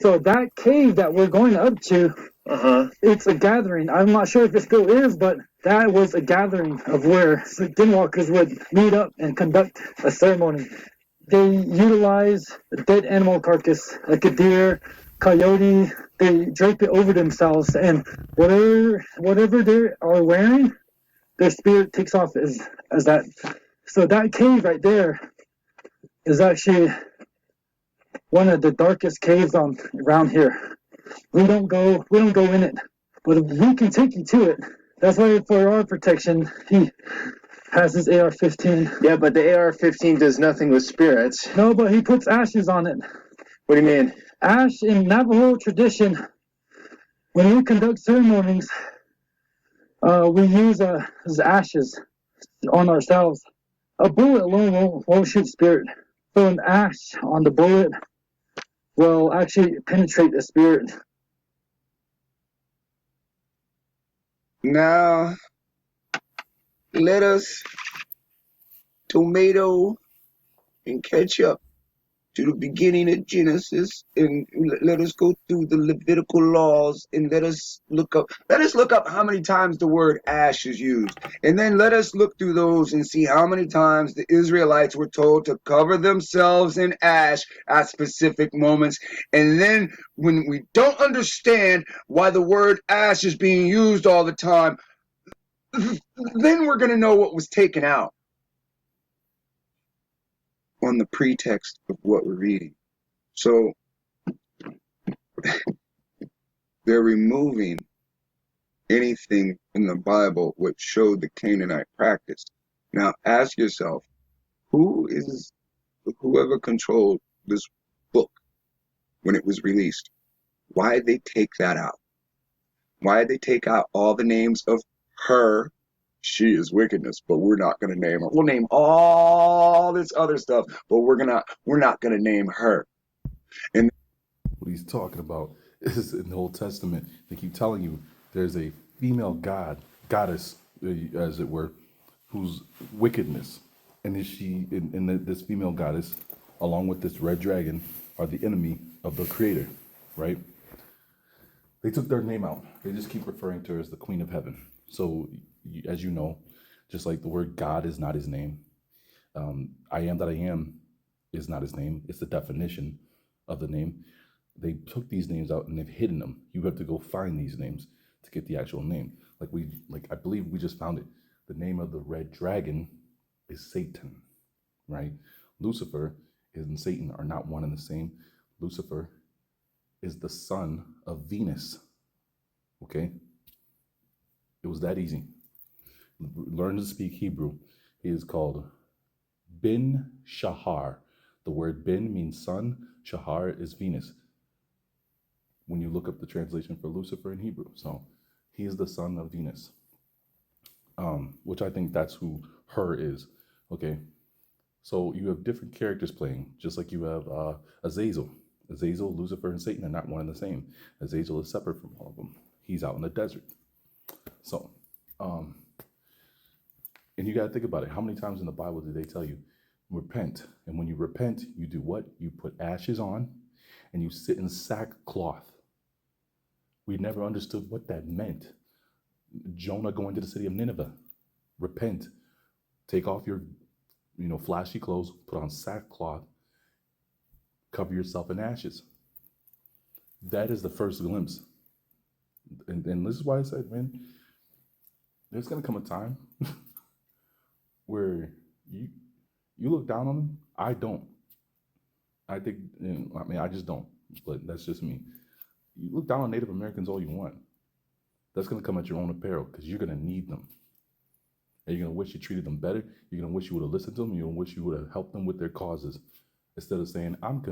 So that cave that we're going up to, it's a gathering. I'm not sure if it still is, but that was a gathering of where skinwalkers would meet up and conduct a ceremony. They utilize a dead animal carcass, like a deer, coyote. They drape it over themselves, and whatever they are wearing, their spirit takes off as that. So that cave right there is actually one of the darkest caves on around here. We don't go in it, but we can take you to it. That's why for our protection, he has his AR-15. Yeah, but the AR-15 does nothing with spirits. No, but he puts ashes on it. What do you mean? Ash in Navajo tradition, when we conduct ceremonies, we use ashes on ourselves. A bullet alone won't shoot spirit. So an ash on the bullet will actually penetrate the spirit. Now, let us tomato and ketchup to the beginning of Genesis, and let us go through the Levitical laws, and let us look up how many times the word ash is used, and then let us look through those and see how many times the Israelites were told to cover themselves in ash at specific moments. And then when we don't understand why the word ash is being used all the time, then we're going to know what was taken out on the pretext of what we're reading. So they're removing anything in the Bible which showed the Canaanite practice. Now ask yourself, whoever controlled this book when it was released, why did they take that out? Why did they take out all the names of her? She is wickedness, but we're not going to name her. We'll name all this other stuff, but we're not going to name her. And what he's talking about is in the Old Testament. They keep telling you there's a female goddess, as it were, whose wickedness, and this female goddess, along with this red dragon, are the enemy of the Creator, right? They took their name out. They just keep referring to her as the Queen of Heaven. So, as you know, just like the word God is not his name, I am that I am is not his name. It's the definition of the name. They took these names out and they've hidden them. You have to go find these names to get the actual name. I believe we just found it. The name of the red dragon is Satan, right? Lucifer and Satan are not one and the same. Lucifer is the son of Venus. Okay? It was that easy. Learn to speak Hebrew. He is called Bin Shahar. The word Bin means son. Shahar is Venus. When you look up the translation for Lucifer in Hebrew. So he is the son of Venus. Which I think that's who her is. Okay? So you have different characters playing, just like you have Azazel. Azazel, Lucifer, and Satan are not one and the same. Azazel is separate from all of them. He's out in the desert. So, and you got to think about it. How many times in the Bible did they tell you, repent? And when you repent, you do what? You put ashes on and you sit in sackcloth. We never understood what that meant. Jonah going to the city of Nineveh. Repent. Take off your, flashy clothes, put on sackcloth, cover yourself in ashes. That is the first glimpse. And this is why I said, man, there's going to come a time where you look down on them. I don't. I think, I just don't. But that's just me. You look down on Native Americans all you want. That's going to come at your own apparel because you're going to need them. And you're going to wish you treated them better. You're going to wish you would have listened to them. You're going to wish you would have helped them with their causes. Instead of saying, I'm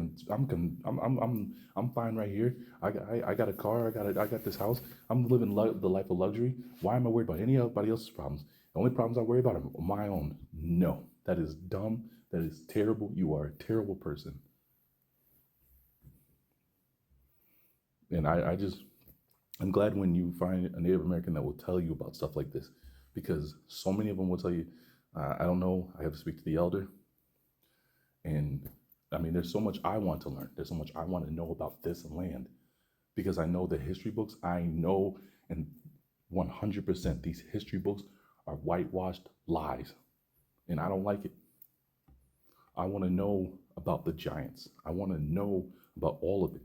fine right here. I got a car. I got this house. I'm living the life of luxury. Why am I worried about anybody else's problems? The only problems I worry about are my own. No, that is dumb. That is terrible. You are a terrible person. And I'm glad when you find a Native American that will tell you about stuff like this, because so many of them will tell you, I don't know. I have to speak to the elder. And I mean, there's so much I want to learn. There's so much I want to know about this land because I know the history books. I know, and 100% these history books are whitewashed lies, and I don't like it. I want to know about the giants. I want to know about all of it.